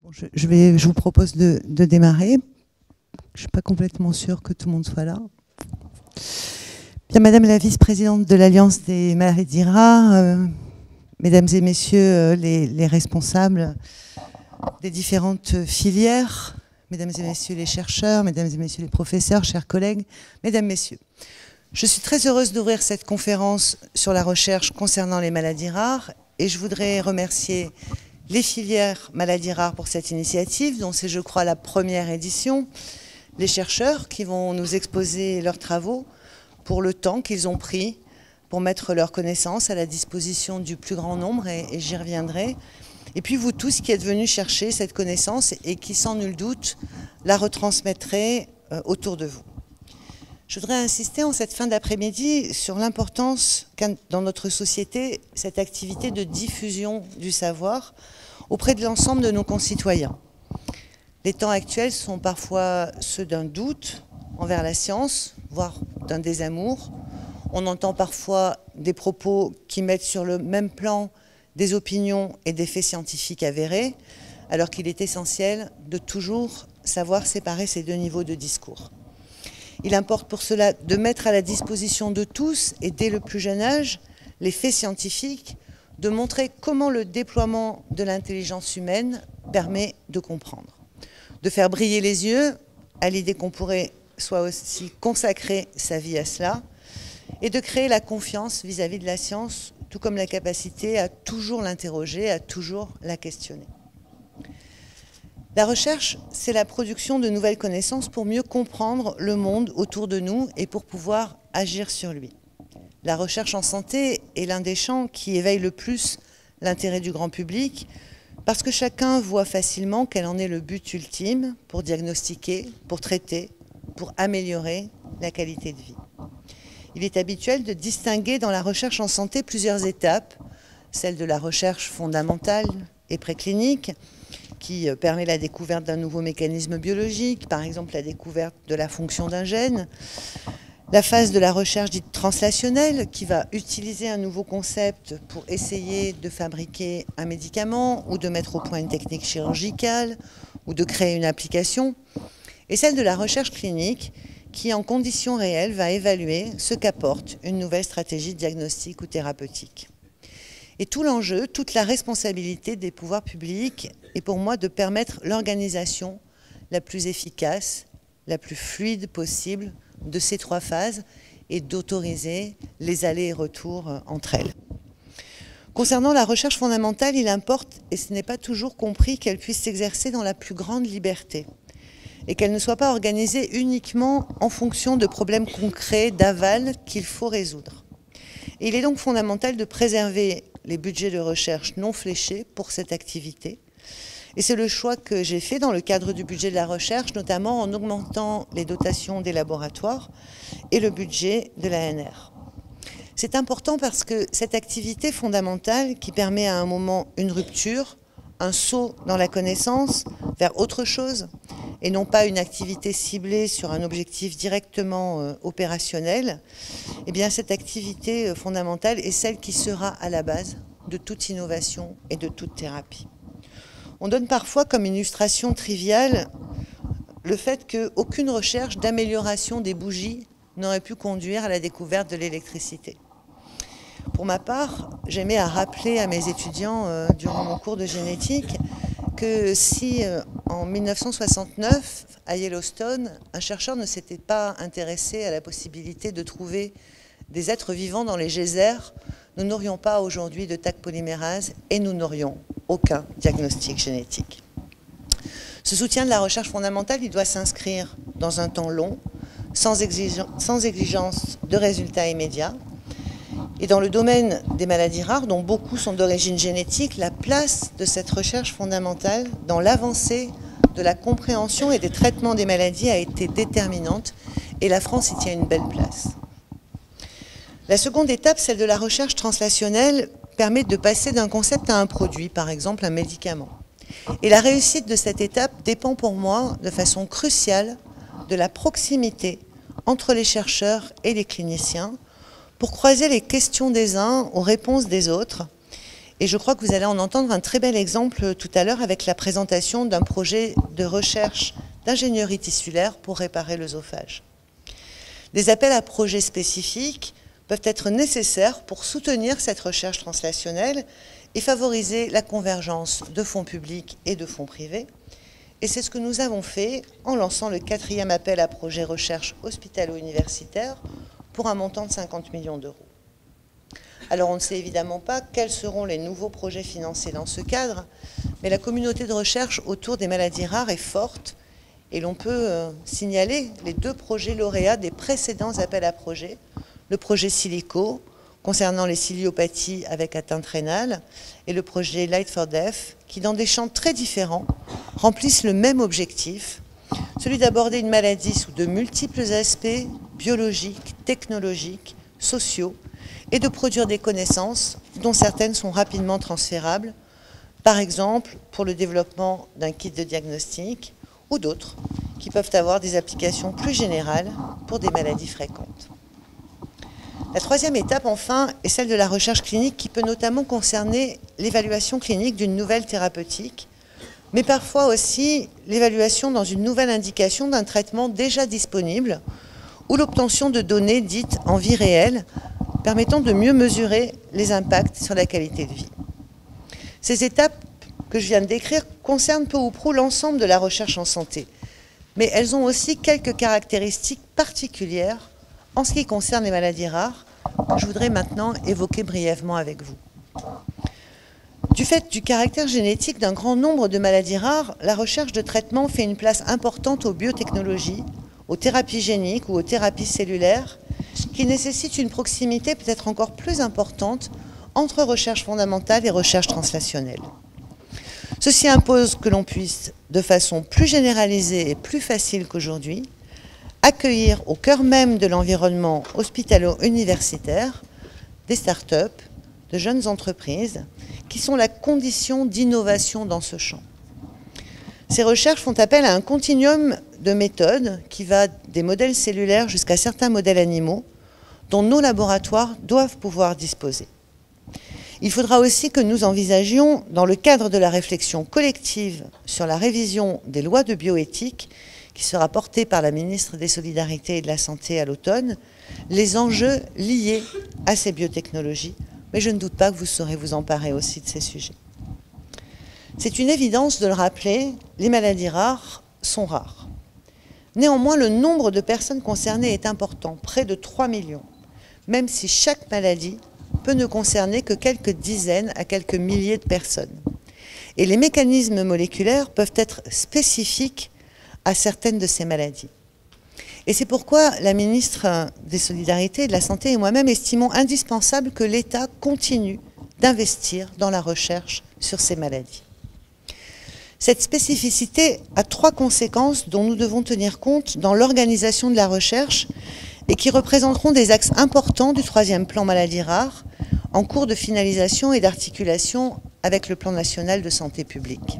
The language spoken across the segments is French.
Bon, je vous propose de démarrer. Je ne suis pas complètement sûre que tout le monde soit là. Bien, Madame la vice-présidente de l'Alliance des maladies rares, Mesdames et Messieurs les responsables des différentes filières, Mesdames et Messieurs les chercheurs, Mesdames et Messieurs les professeurs, chers collègues, Mesdames, Messieurs. Je suis très heureuse d'ouvrir cette conférence sur la recherche concernant les maladies rares et je voudrais remercier les filières maladies rares pour cette initiative, dont c'est, je crois, la première édition, les chercheurs qui vont nous exposer leurs travaux pour le temps qu'ils ont pris pour mettre leurs connaissances à la disposition du plus grand nombre, et j'y reviendrai. Et puis vous tous qui êtes venus chercher cette connaissance et qui, sans nul doute, la retransmettrez autour de vous. Je voudrais insister en cette fin d'après-midi sur l'importance qu'a dans notre société cette activité de diffusion du savoir auprès de l'ensemble de nos concitoyens. Les temps actuels sont parfois ceux d'un doute envers la science, voire d'un désamour. On entend parfois des propos qui mettent sur le même plan des opinions et des faits scientifiques avérés, alors qu'il est essentiel de toujours savoir séparer ces deux niveaux de discours. Il importe pour cela de mettre à la disposition de tous, et dès le plus jeune âge, les faits scientifiques, de montrer comment le déploiement de l'intelligence humaine permet de comprendre. De faire briller les yeux à l'idée qu'on pourrait soit aussi consacrer sa vie à cela, et de créer la confiance vis-à-vis de la science, tout comme la capacité à toujours l'interroger, à toujours la questionner. La recherche, c'est la production de nouvelles connaissances pour mieux comprendre le monde autour de nous et pour pouvoir agir sur lui. La recherche en santé est l'un des champs qui éveille le plus l'intérêt du grand public parce que chacun voit facilement quel en est le but ultime pour diagnostiquer, pour traiter, pour améliorer la qualité de vie. Il est habituel de distinguer dans la recherche en santé plusieurs étapes, celle de la recherche fondamentale et préclinique, qui permet la découverte d'un nouveau mécanisme biologique, par exemple la découverte de la fonction d'un gène. La phase de la recherche dite translationnelle, qui va utiliser un nouveau concept pour essayer de fabriquer un médicament ou de mettre au point une technique chirurgicale ou de créer une application. Et celle de la recherche clinique, qui en conditions réelles va évaluer ce qu'apporte une nouvelle stratégie diagnostique ou thérapeutique. Et tout l'enjeu, toute la responsabilité des pouvoirs publics est pour moi de permettre l'organisation la plus efficace, la plus fluide possible de ces trois phases et d'autoriser les allers et retours entre elles. Concernant la recherche fondamentale, il importe, et ce n'est pas toujours compris, qu'elle puisse s'exercer dans la plus grande liberté et qu'elle ne soit pas organisée uniquement en fonction de problèmes concrets d'aval qu'il faut résoudre. Et il est donc fondamental de préserver les budgets de recherche non fléchés pour cette activité. Et c'est le choix que j'ai fait dans le cadre du budget de la recherche, notamment en augmentant les dotations des laboratoires et le budget de l'ANR. C'est important parce que cette activité fondamentale qui permet à un moment une rupture, un saut dans la connaissance vers autre chose, et non pas une activité ciblée sur un objectif directement opérationnel, eh bien cette activité fondamentale est celle qui sera à la base de toute innovation et de toute thérapie. On donne parfois comme illustration triviale le fait qu'aucune recherche d'amélioration des bougies n'aurait pu conduire à la découverte de l'électricité. Pour ma part, j'aimais à rappeler à mes étudiants durant mon cours de génétique que si en 1969, à Yellowstone, un chercheur ne s'était pas intéressé à la possibilité de trouver des êtres vivants dans les geysers, nous n'aurions pas aujourd'hui de Taq polymérase et nous n'aurions aucun diagnostic génétique. Ce soutien de la recherche fondamentale, il doit s'inscrire dans un temps long, sans exigence de résultats immédiats. Et dans le domaine des maladies rares, dont beaucoup sont d'origine génétique, la place de cette recherche fondamentale dans l'avancée de la compréhension et des traitements des maladies a été déterminante et la France y tient une belle place. La seconde étape, celle de la recherche translationnelle, permet de passer d'un concept à un produit, par exemple un médicament. Et la réussite de cette étape dépend pour moi de façon cruciale de la proximité entre les chercheurs et les cliniciens pour croiser les questions des uns aux réponses des autres Et je crois que vous allez en entendre un très bel exemple tout à l'heure avec la présentation d'un projet de recherche d'ingénierie tissulaire pour réparer l'œsophage. Des appels à projets spécifiques peuvent être nécessaires pour soutenir cette recherche translationnelle et favoriser la convergence de fonds publics et de fonds privés. Et c'est ce que nous avons fait en lançant le 4e appel à projet recherche hospitalo-universitaire pour un montant de 50 millions d'euros. Alors on ne sait évidemment pas quels seront les nouveaux projets financés dans ce cadre, mais la communauté de recherche autour des maladies rares est forte et l'on peut signaler les 2 projets lauréats des précédents appels à projets, le projet Silico concernant les ciliopathies avec atteinte rénale et le projet Light for Death qui dans des champs très différents remplissent le même objectif, celui d'aborder une maladie sous de multiples aspects biologiques, technologiques, sociaux, et de produire des connaissances dont certaines sont rapidement transférables, par exemple pour le développement d'un kit de diagnostic ou d'autres qui peuvent avoir des applications plus générales pour des maladies fréquentes. La 3e étape, enfin, est celle de la recherche clinique qui peut notamment concerner l'évaluation clinique d'une nouvelle thérapeutique, mais parfois aussi l'évaluation dans une nouvelle indication d'un traitement déjà disponible ou l'obtention de données dites en vie réelle permettant de mieux mesurer les impacts sur la qualité de vie. Ces étapes que je viens de décrire concernent peu ou prou l'ensemble de la recherche en santé, mais elles ont aussi quelques caractéristiques particulières en ce qui concerne les maladies rares, que je voudrais maintenant évoquer brièvement avec vous. Du fait du caractère génétique d'un grand nombre de maladies rares, la recherche de traitement fait une place importante aux biotechnologies, aux thérapies géniques ou aux thérapies cellulaires, qui nécessitent une proximité peut-être encore plus importante entre recherche fondamentale et recherche translationnelle. Ceci impose que l'on puisse, de façon plus généralisée et plus facile qu'aujourd'hui, accueillir au cœur même de l'environnement hospitalo-universitaire des start-up, de jeunes entreprises, qui sont la condition d'innovation dans ce champ. Ces recherches font appel à un continuum de méthodes qui va des modèles cellulaires jusqu'à certains modèles animaux dont nos laboratoires doivent pouvoir disposer. Il faudra aussi que nous envisagions, dans le cadre de la réflexion collective sur la révision des lois de bioéthique, qui sera portée par la ministre des Solidarités et de la Santé à l'automne, les enjeux liés à ces biotechnologies, mais je ne doute pas que vous saurez vous emparer aussi de ces sujets. C'est une évidence de le rappeler, les maladies rares sont rares. Néanmoins, le nombre de personnes concernées est important, près de 3 millions, même si chaque maladie peut ne concerner que quelques dizaines à quelques milliers de personnes. Et les mécanismes moléculaires peuvent être spécifiques à certaines de ces maladies. Et c'est pourquoi la ministre des Solidarités et de la Santé et moi-même estimons indispensable que l'État continue d'investir dans la recherche sur ces maladies. Cette spécificité a 3 conséquences dont nous devons tenir compte dans l'organisation de la recherche et qui représenteront des axes importants du 3e plan maladies rares en cours de finalisation et d'articulation avec le plan national de santé publique.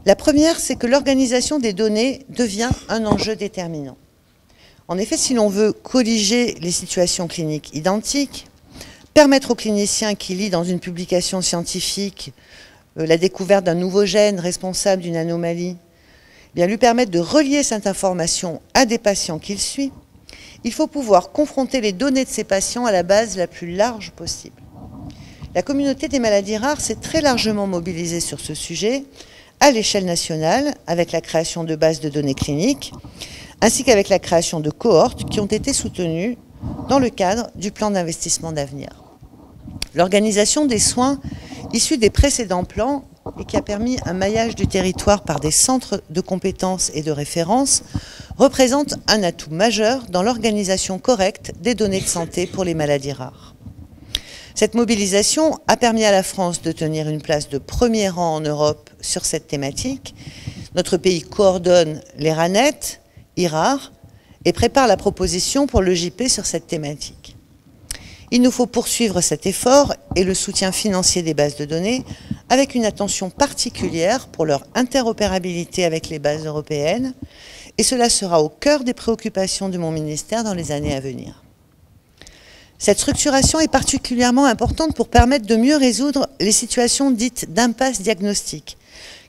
La première, c'est que l'organisation des données devient un enjeu déterminant. En effet, si l'on veut corriger les situations cliniques identiques, permettre aux cliniciens qui lisent dans une publication scientifique la découverte d'un nouveau gène responsable d'une anomalie, bien lui permettre de relier cette information à des patients qu'il suit, il faut pouvoir confronter les données de ces patients à la base la plus large possible. La communauté des maladies rares s'est très largement mobilisée sur ce sujet, à l'échelle nationale, avec la création de bases de données cliniques, ainsi qu'avec la création de cohortes qui ont été soutenues dans le cadre du plan d'investissement d'avenir. L'organisation des soins issus des précédents plans et qui a permis un maillage du territoire par des centres de compétences et de référence représente un atout majeur dans l'organisation correcte des données de santé pour les maladies rares. Cette mobilisation a permis à la France de tenir une place de premier rang en Europe sur cette thématique. Notre pays coordonne les RANET, IRAR, et prépare la proposition pour l'EJP sur cette thématique. Il nous faut poursuivre cet effort et le soutien financier des bases de données avec une attention particulière pour leur interopérabilité avec les bases européennes, et cela sera au cœur des préoccupations de mon ministère dans les années à venir. Cette structuration est particulièrement importante pour permettre de mieux résoudre les situations dites d'impasse diagnostique,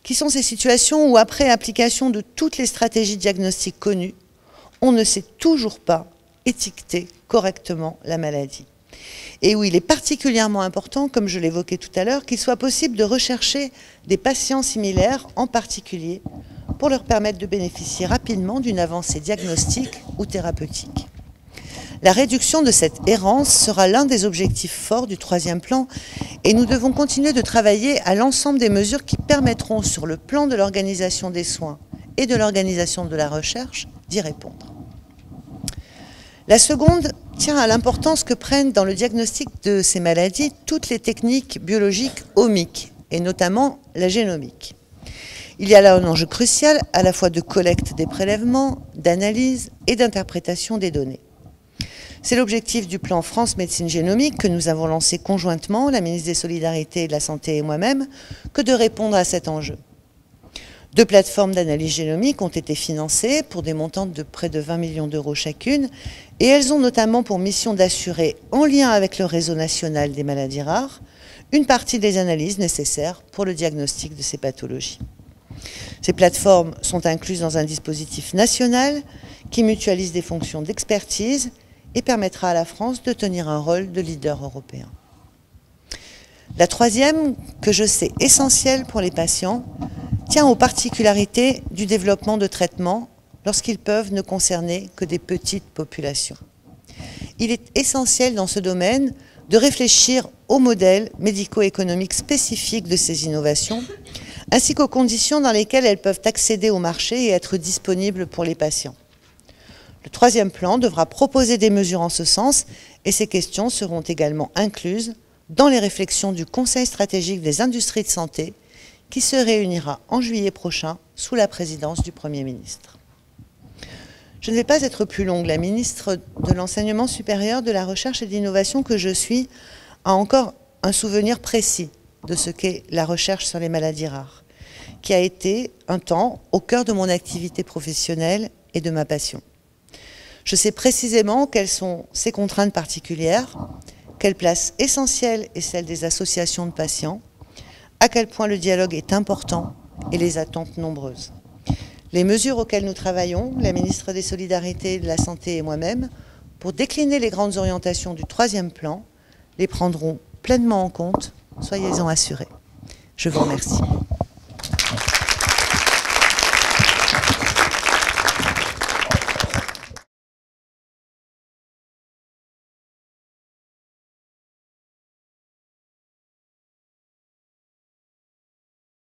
qui sont ces situations où, après application de toutes les stratégies diagnostiques connues, on ne sait toujours pas étiqueter correctement la maladie. Et où il est particulièrement important, comme je l'évoquais tout à l'heure, qu'il soit possible de rechercher des patients similaires, en particulier, pour leur permettre de bénéficier rapidement d'une avancée diagnostique ou thérapeutique. La réduction de cette errance sera l'un des objectifs forts du troisième plan et nous devons continuer de travailler à l'ensemble des mesures qui permettront, sur le plan de l'organisation des soins et de l'organisation de la recherche, d'y répondre. La seconde tient à l'importance que prennent dans le diagnostic de ces maladies toutes les techniques biologiques omiques, et notamment la génomique. Il y a là un enjeu crucial à la fois de collecte des prélèvements, d'analyse et d'interprétation des données. C'est l'objectif du plan France Médecine Génomique que nous avons lancé conjointement, la ministre des Solidarités et de la Santé et moi-même, que de répondre à cet enjeu. 2 plateformes d'analyse génomique ont été financées pour des montants de près de 20 millions d'euros chacune, et elles ont notamment pour mission d'assurer, en lien avec le réseau national des maladies rares, une partie des analyses nécessaires pour le diagnostic de ces pathologies. Ces plateformes sont incluses dans un dispositif national qui mutualise des fonctions d'expertise et permettra à la France de tenir un rôle de leader européen. La troisième, que je sais essentielle pour les patients, tient aux particularités du développement de traitements lorsqu'ils peuvent ne concerner que des petites populations. Il est essentiel dans ce domaine de réfléchir aux modèles médico-économiques spécifiques de ces innovations, ainsi qu'aux conditions dans lesquelles elles peuvent accéder au marché et être disponibles pour les patients. Le troisième plan devra proposer des mesures en ce sens et ces questions seront également incluses dans les réflexions du Conseil stratégique des industries de santé qui se réunira en juillet prochain sous la présidence du Premier ministre. Je ne vais pas être plus longue. La ministre de l'Enseignement supérieur, de la Recherche et de l'Innovation que je suis a encore un souvenir précis de ce qu'est la recherche sur les maladies rares, qui a été un temps au cœur de mon activité professionnelle et de ma passion. Je sais précisément quelles sont ces contraintes particulières, quelle place essentielle est celle des associations de patients, à quel point le dialogue est important et les attentes nombreuses. Les mesures auxquelles nous travaillons, la ministre des Solidarités, de la Santé et moi-même, pour décliner les grandes orientations du troisième plan, les prendront pleinement en compte, soyez-en assurés. Je vous remercie.